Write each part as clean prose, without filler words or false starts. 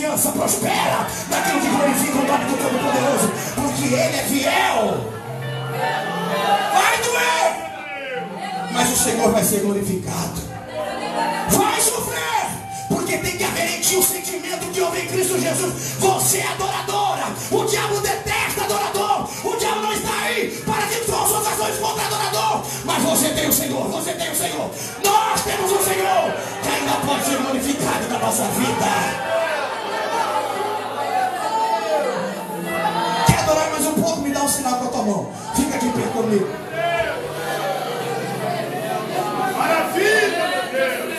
confiança prospera naquilo que glorifica o nome do Todo-Poderoso, porque Ele é fiel. Vai doer, mas o Senhor vai ser glorificado. Vai sofrer, porque tem que haver em ti o sentimento que houve em Cristo Jesus. Você é adoradora. O diabo detesta adorador. O diabo não está aí para que façam ações contra adorador. Mas você tem o Senhor, você tem o Senhor. Nós temos o Senhor que ainda pode ser glorificado na nossa vida. Quer adorar mais um pouco? Me dá um sinal com a tua mão. Fica de pé comigo. Maravilha, meu Deus!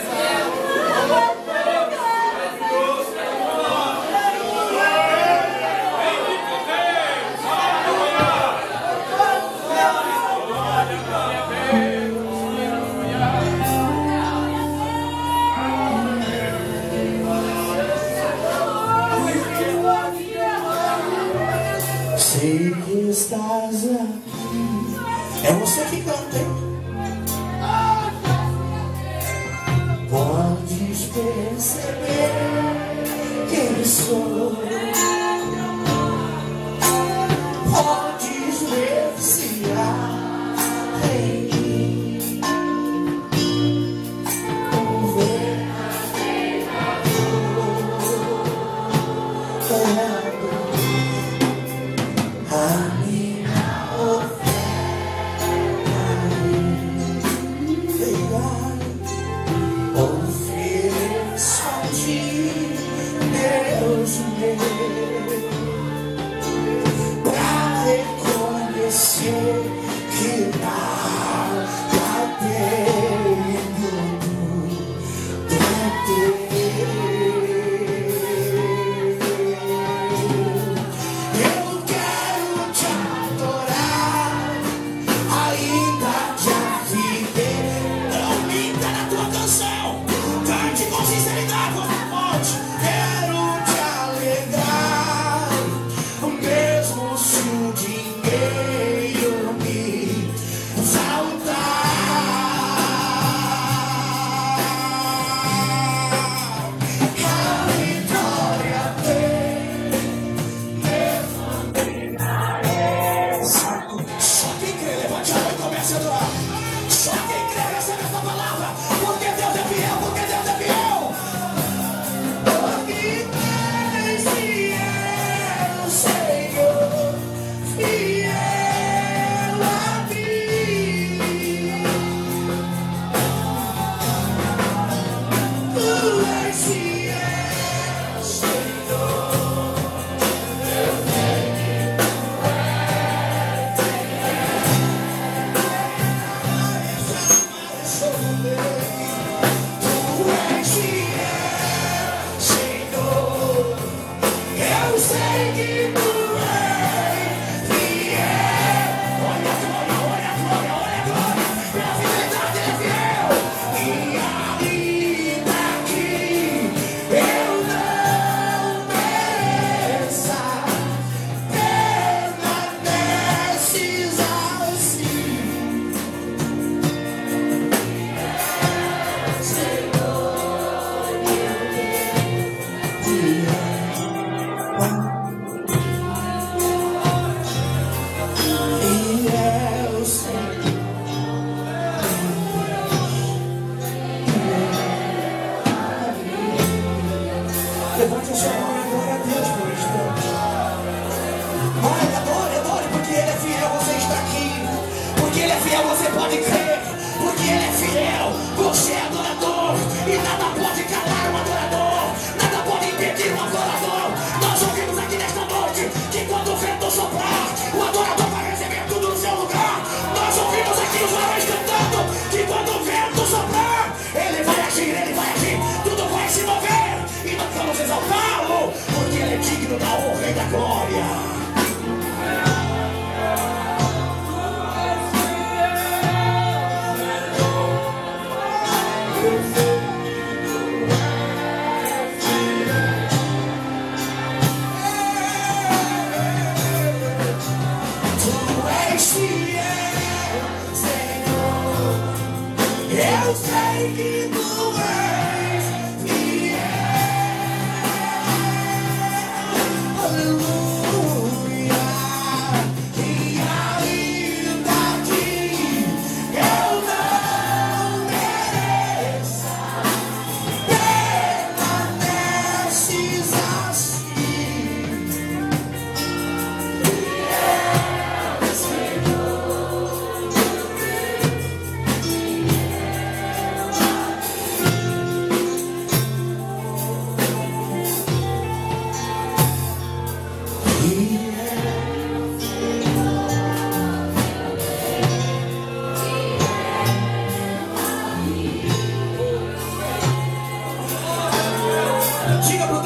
Sei que estás aqui. É você que canta, hein? Podes perceber quem sou. Podes ver se há em mim um verdadeiro amor. A minha oferta ofereço a ti, Deus meu, pra reconhecer que nada tenho do teu. Eu quero te adorar, ainda te viver. Não minta na tua canção, cante com sinceridade, você pode. Quero te alegrar, mesmo se o dinheiro me faltar. A vitória vem. Só quem crê, levante a mão e comece a adorar. Só quem crê recebe essa palavra, porque Deus é fiel, porque Deus é fiel. Porque és fiel, Senhor, fiel a mim. Tu és fiel, Senhor. Tu és fiel, Senhor. Eu sei que tu és fiel. Olha a glória, olha a glória, olha a glória. Pela fidelidade ele é fiel. E ainda que eu não mereça, permaneces assim. Levante a sua mão e glória a Deus por instante. Olha, adore, adore, porque Ele é fiel, você está aqui. Porque Ele é fiel, você pode crer. Porque Ele é fiel, você é adorador. E nada pode calar um adorador. Nada pode impedir um adorador. Nós ouvimos aqui nesta noite que quando o vento soprar, o adorador vai receber tudo no seu lugar. Nós ouvimos aqui os varões cantando que quando o vento soprar, Ele vai agir, Ele vai agir. Tudo vai se mover. E nós vamos exaltá-lo, porque Ele é digno da honra e da glória.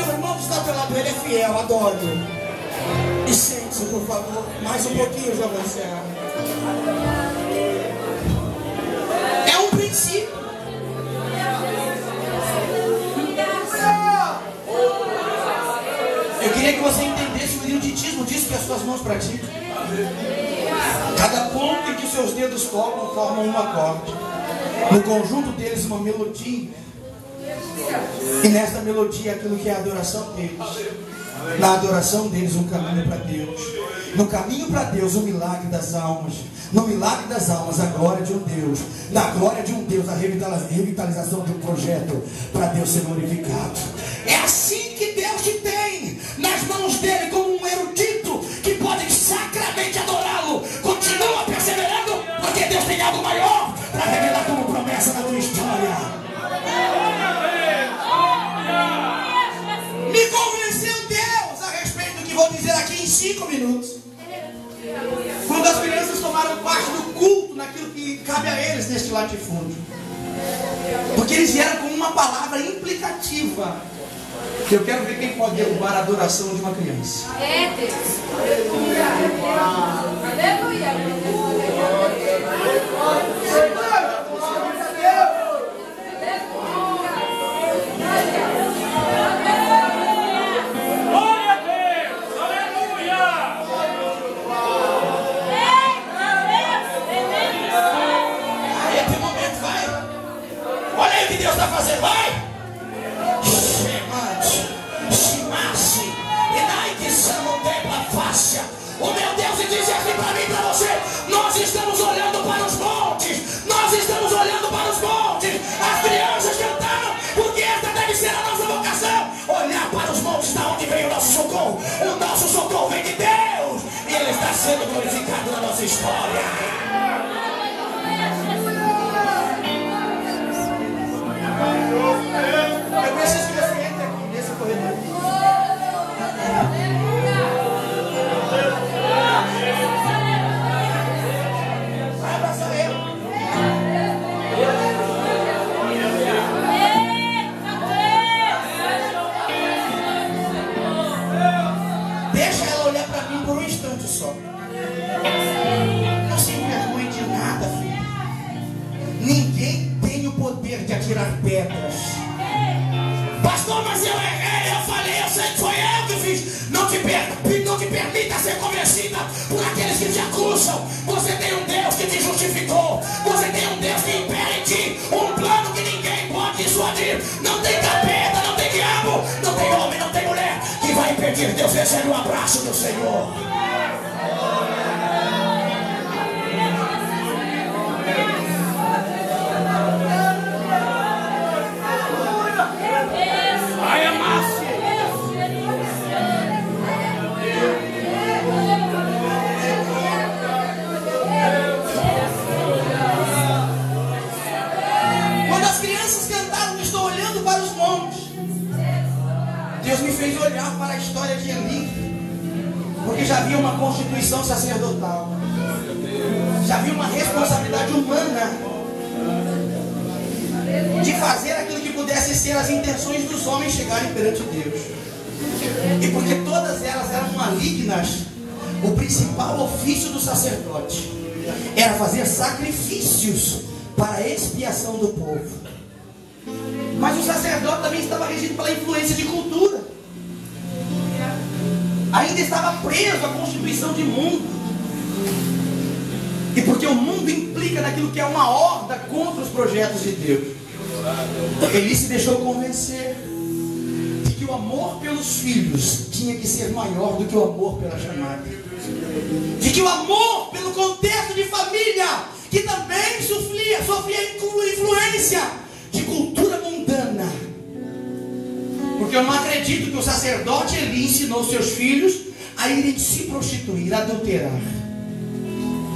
seu irmão que está ao teu lado, ele é fiel, adore-o. E sente-se, por favor, mais um pouquinho, João Marcelo. É um princípio. Eu queria que você entendesse o eruditismo disso que as suas mãos praticam. Cada ponto em que os seus dedos tocam forma um acorde. No conjunto deles uma melodia. E nessa melodia aquilo que é a adoração deles. Na adoração deles um caminho para Deus. No caminho para Deus o milagre das almas. No milagre das almas a glória de um Deus. Na glória de um Deus a revitalização de um projeto para Deus ser glorificado. É assim que Deus te tem nas mãos dele como um erudito que pode sacramente adorá-lo. Continua perseverando, porque Deus tem algo maior para revelar como promessa na tua história. Me convenceu Deus a respeito do que vou dizer aqui em 5 minutos. Quando as crianças tomaram parte do culto naquilo que cabe a eles neste latifúndio. Porque eles vieram com uma palavra implicativa. Eu quero ver quem pode derrubar a adoração de uma criança. É Deus. Aleluia. Glória a Deus! Aleluia! Aí, até o momento, vai. Olha aí o que Deus está fazendo, vai. O meu Deus diz aqui para mim e para você: nós estamos olhando para os montes, nós estamos olhando para os montes. As crianças cantaram, porque esta deve ser a nossa vocação: olhar para os montes, da onde vem o nosso socorro. O nosso socorro vem de Deus, e Ele está sendo glorificado na nossa história. Eu preciso que você entre aqui nesse corredor. Vai abraçar ele. Deixa ela olhar para mim por um instante só. Não se envergonhe de nada, filho. Ninguém tem o poder de atirar pedras. Pastor, mas eu errei, eu falei, eu sei que foi eu que fiz. Não te permita ser convencida por aqueles que te acusam. Você tem um Deus que te justificou. Você tem um Deus que impera em ti um plano que ninguém pode dissuadir. Não tem capeta, não tem diabo, não tem homem, não tem mulher que vai impedir Deus receber o abraço do Senhor. Vai, amasse! Quando as crianças cantaram, estou olhando para os montes. Deus me fez olhar para a história de Eli, porque já havia uma constituição sacerdotal, já havia uma responsabilidade humana de fazer aquilo que pudesse ser as intenções dos homens chegarem perante Deus. E porque todas elas eram malignas, o principal ofício do sacerdote era fazer sacrifícios para a expiação do povo. Mas o sacerdote também estava regido pela influência de cultura. Ainda estava preso à constituição de mundo. E porque o mundo implica naquilo que é uma horda contra os projetos de Deus, ele se deixou convencer de que o amor pelos filhos tinha que ser maior do que o amor pela chamada. De que o amor pelo contexto de família, que também sofria influência de cultura mundana. Porque eu não acredito que o sacerdote Eli ensinou seus filhos a irem se prostituir, a adulterar.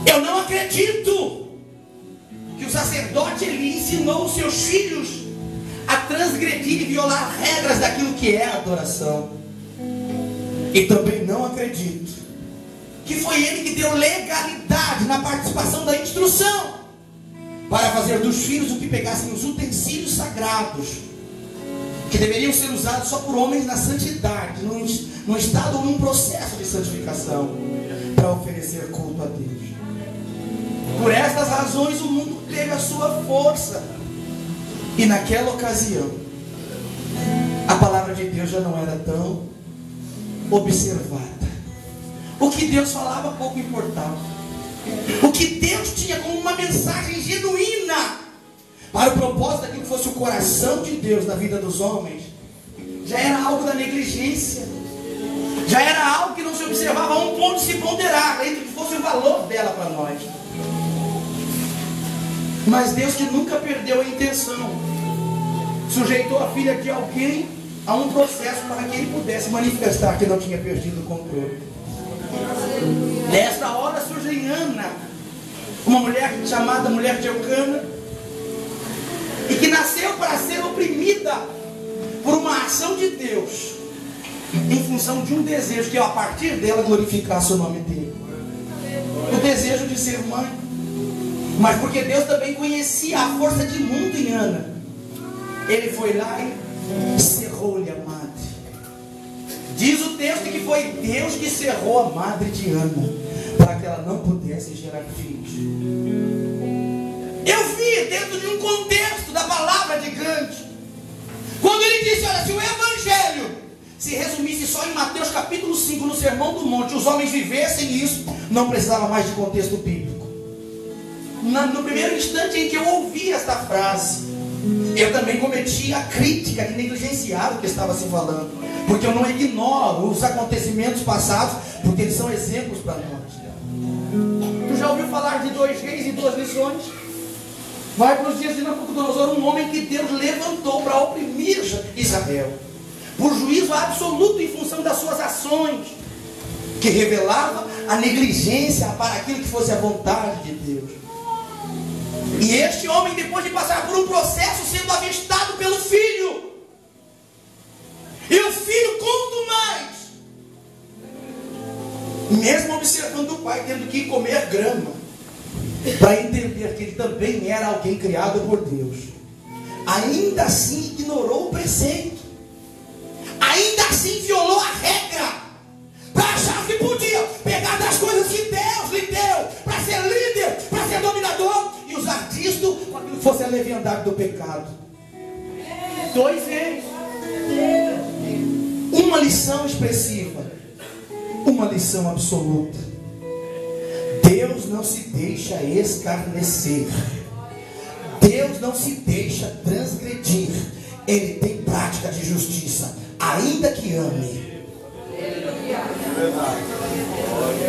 Eu não acredito que o sacerdote Eli ensinou os seus filhos a transgredir e violar regras daquilo que é a adoração. E também não acredito que foi ele que deu legalidade na participação da instrução para fazer dos filhos o que pegassem os utensílios sagrados que deveriam ser usados só por homens na santidade, num estado ou num processo de santificação, para oferecer culto a Deus. Por estas razões o mundo teve a sua força, e naquela ocasião a palavra de Deus já não era tão observada. O que Deus falava pouco importava. O que Deus tinha como uma mensagem genuína para o propósito daquilo que fosse o coração de Deus na vida dos homens, já era algo da negligência, já era algo que não se observava a um ponto de se ponderar entre o que fosse o valor dela para nós. Mas Deus, que nunca perdeu a intenção, sujeitou a filha de alguém a um processo para que ele pudesse manifestar que não tinha perdido o controle. Nesta hora surge Ana, uma mulher chamada mulher de Eucana, e que nasceu para ser oprimida por uma ação de Deus, em função de um desejo que a partir dela glorificasse o nome dele, o desejo de ser mãe. Mas porque Deus também conhecia a força de mundo em Ana, ele foi lá e cerrou-lhe a madre. Diz o texto que foi Deus que cerrou a madre de Ana, para que ela não pudesse gerar filhos. Eu vi dentro de um contexto da palavra de Gandhi, quando ele disse: olha, se o Evangelho se resumisse só em Mateus capítulo 5, no Sermão do Monte, os homens vivessem isso, não precisava mais de contexto bíblico. No primeiro instante em que eu ouvi esta frase, eu também cometi a crítica de negligenciar o que estava se falando, porque eu não ignoro os acontecimentos passados, porque eles são exemplos para nós. Tu já ouviu falar de 2 reis e 2 lições? Vai para os dias de Nabucodonosor, um homem que Deus levantou para oprimir Israel, por juízo absoluto em função das suas ações, que revelava a negligência para aquilo que fosse a vontade de Deus. E este homem, depois de passar por um processo, sendo avistado pelo filho, e o filho quanto mais, mesmo observando o pai tendo que comer grama, para entender que ele também era alguém criado por Deus, ainda assim ignorou o preceito, ainda assim violou a regra, para achar que podia pegar das coisas que Deus lhe deu, para ser líder, para ser dominador, e usar disto para que fosse a leviandade do pecado. 2 reis, uma lição expressiva, uma lição absoluta. Deus não se deixa escarnecer, Deus não se deixa transgredir, Ele tem prática de justiça, ainda que ame.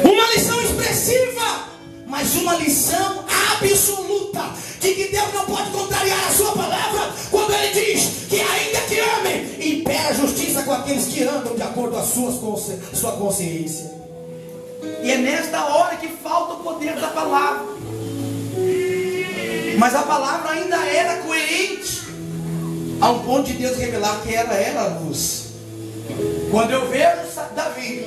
Uma lição expressiva, mas uma lição absoluta, de que Deus não pode contrariar a sua palavra, quando Ele diz que ainda que ame, impera a justiça com aqueles que andam de acordo com a sua consciência. E é nesta hora que falta o poder da palavra. Mas a palavra ainda era coerente, ao ponto de Deus revelar que era ela a luz. Quando eu vejo Davi,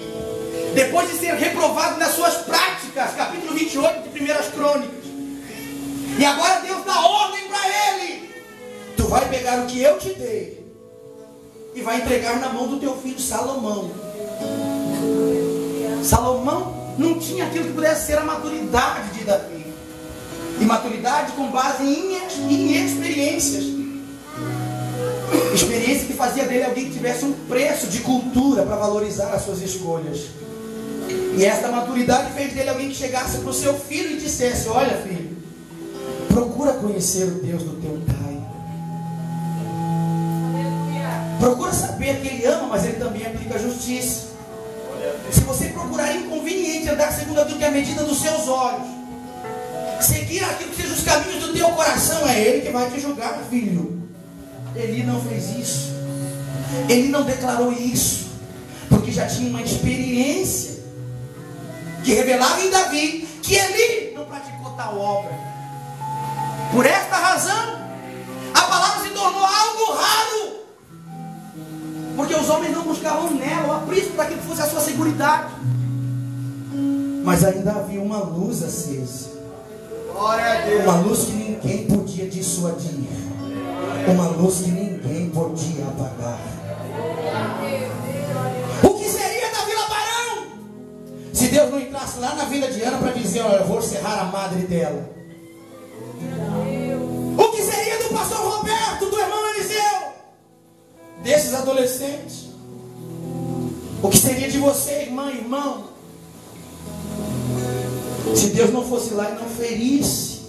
depois de ser reprovado nas suas práticas, capítulo 28 de 1 Crônicas, e agora Deus dá ordem para ele: tu vai pegar o que eu te dei e vai entregar na mão do teu filho Salomão. Salomão não tinha aquilo que pudesse ser a maturidade de Davi, e maturidade com base em experiências, experiência que fazia dele alguém que tivesse um preço de cultura para valorizar as suas escolhas. E esta maturidade fez dele alguém que chegasse para o seu filho e dissesse: olha, filho, procura conhecer o Deus do teu pai, procura saber que Ele ama, mas Ele também aplica a justiça. Se você procurar inconveniente andar segundo aquilo que é a medida dos seus olhos, seguir aquilo que seja os caminhos do teu coração, é Ele que vai te julgar, filho. Ele não fez isso, ele não declarou isso, porque já tinha uma experiência que revelava em Davi que ele não praticou tal obra. Por esta razão, a palavra se tornou algo raro, porque os homens não buscavam nela o aprisco para que fosse a sua seguridade. Mas ainda havia uma luz acesa, uma luz que ninguém podia dissuadir, uma luz que ninguém podia apagar. Deus não entrasse lá na vida de Ana para dizer, olha, eu vou serrar a madre dela. O que seria do pastor Roberto, do irmão Eliseu, desses adolescentes? O que seria de você, irmã, irmão, se Deus não fosse lá e não ferisse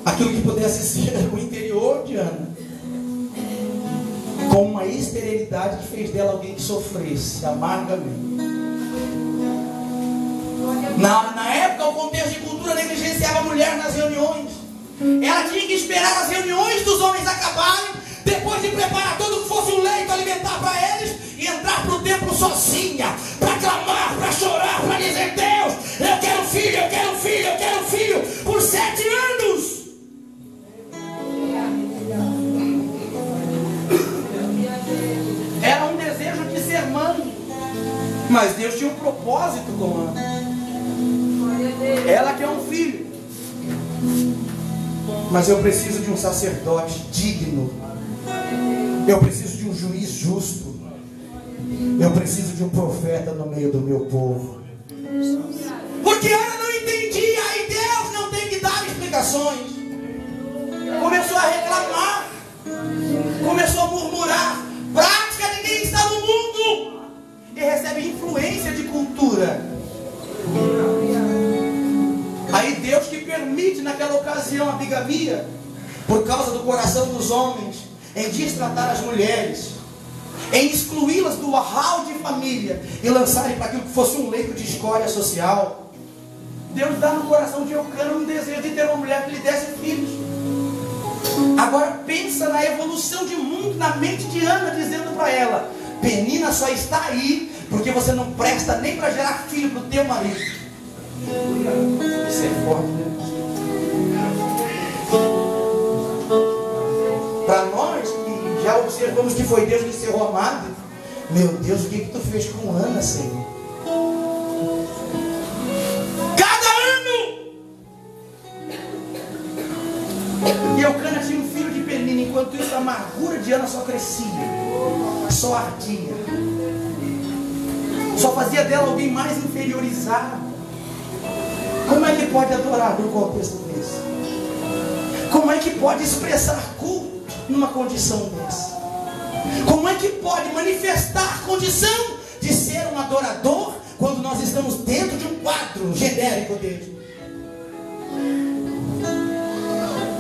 aquilo que pudesse ser o interior de Ana, com uma esterilidade que fez dela alguém que sofresse amargamente? Na época, o contexto de cultura negligenciava a mulher nas reuniões. Ela tinha que esperar as reuniões dos homens acabarem, depois de preparar tudo que fosse um leito alimentar para eles, e entrar para o templo sozinha, para clamar, para chorar, para dizer, Deus, eu quero filho, eu quero filho, eu quero filho, por 7 anos. Era um desejo de ser mãe, mas Deus tinha um propósito com Ana. Ela quer um filho, mas eu preciso de um sacerdote digno, eu preciso de um juiz justo, eu preciso de um profeta no meio do meu povo. Porque Ana não entendia, e Deus não tem que dar explicações. Começou a reclamar, começou a murmurar. Prática, ninguém está no mundo, e recebe influência de cultura. Aí Deus que permite naquela ocasião a bigamia, por causa do coração dos homens, em destratar as mulheres, em excluí-las do hall de família e lançarem para aquilo que fosse um leito de escória social. Deus dá no coração de Eucana um desejo de ter uma mulher que lhe desse filhos. Agora pensa na evolução de mundo na mente de Ana, dizendo para ela, Penina só está aí porque você não presta nem para gerar filho para o teu marido. Isso é forte, né? Para nós que já observamos que foi Deus que encerrou a madre, meu Deus, o que tu fez com Ana, Senhor? Cada ano! E Eucana tinha um filho de Penina, enquanto isso a amargura de Ana só crescia, só ardia, só fazia dela alguém mais inferiorizado. Como é que pode adorar num contexto desse? Como é que pode expressar culto numa condição dessa? Como é que pode manifestar condição de ser um adorador quando nós estamos dentro de um quadro genérico dele?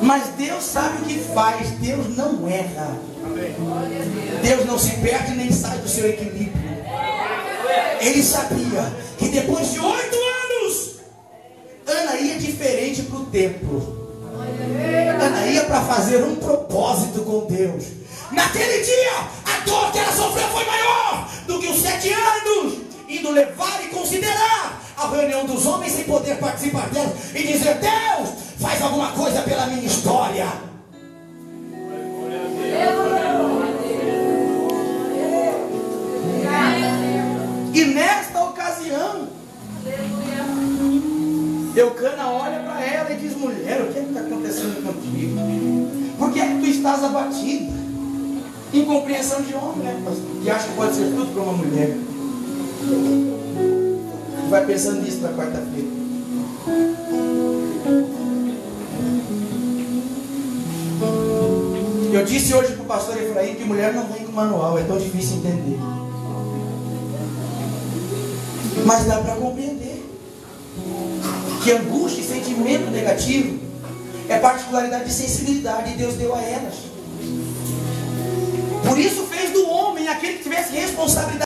Mas Deus sabe o que faz, Deus não erra. Deus não se perde nem sai do seu equilíbrio. Ele sabia que depois de 8 anos Ana ia diferente para o templo. Ana ia para fazer um propósito com Deus. Naquele dia, a dor que ela sofreu foi maior do que os 7 anos, indo levar e considerar a reunião dos homens sem poder participar dela e dizer, Deus, faz alguma coisa pela minha história. E nesta ocasião, Eucana olha para ela e diz, mulher, o que está acontecendo contigo? Por que é que tu estás abatida? Incompreensão de homem, né? Que acha que pode ser tudo para uma mulher. Vai pensando nisso na quarta-feira. Eu disse hoje para o pastor Efraim que mulher não vem com manual, é tão difícil entender. Mas dá para compreender que angústia e sentimento negativo é particularidade de sensibilidade que Deus deu a elas. Por isso fez do homem aquele que tivesse responsabilidade